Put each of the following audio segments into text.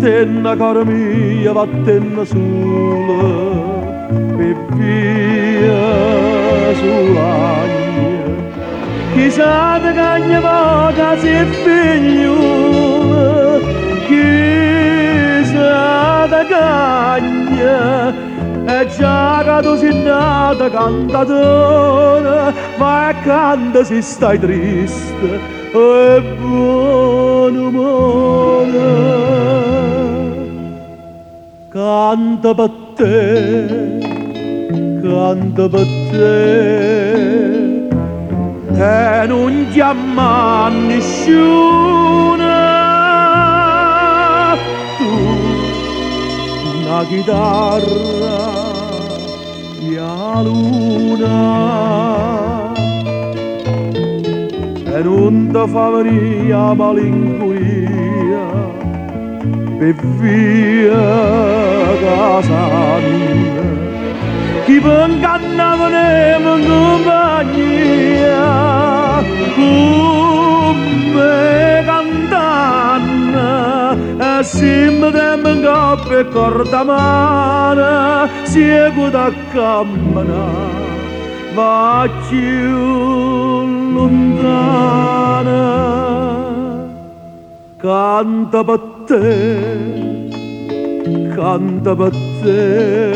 vattene cara mia, vattene sola, per via sull'agna. Chissà da cagna vaga si è figliola, chissà da cagna, e già che tu sei nata cantatore, ma e canta se stai triste, e buon umore. Canta per te, canta per te, e non chiama nessuno. Tu, una chitarra, e la luna, e non ti fa venire la malinconia, per via casa mia. Chi penganna venema in compagnia, come cantanna, e sempre tempo in coppa e corda mano, seguo da cammina, va più lontana. Canta per te, canta per te,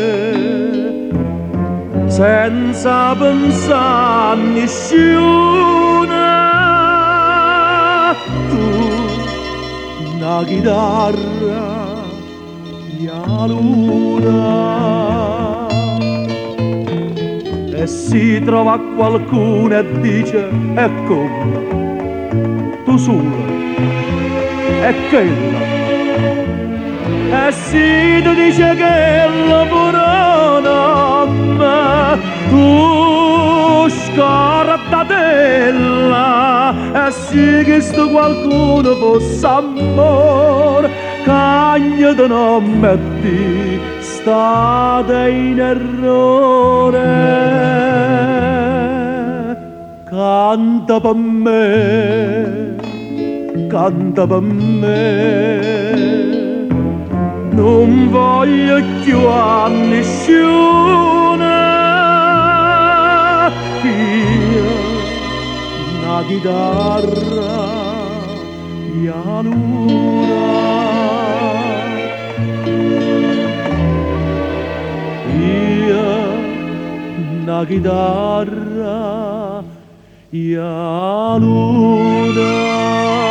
senza pensare a nessuno. Tu, una chitarra, e la luna, e si trova qualcuno e dice ecco, tu sola, e quella, e si tu dice che la buona tu scordatella, e sì che sto qualcuno fosse amore, cagna di non metti state in errore. Canta per me, canta per me, non voglio più a nessuno. Io, una chitarra, e la luna, io, una chitarra, e la luna.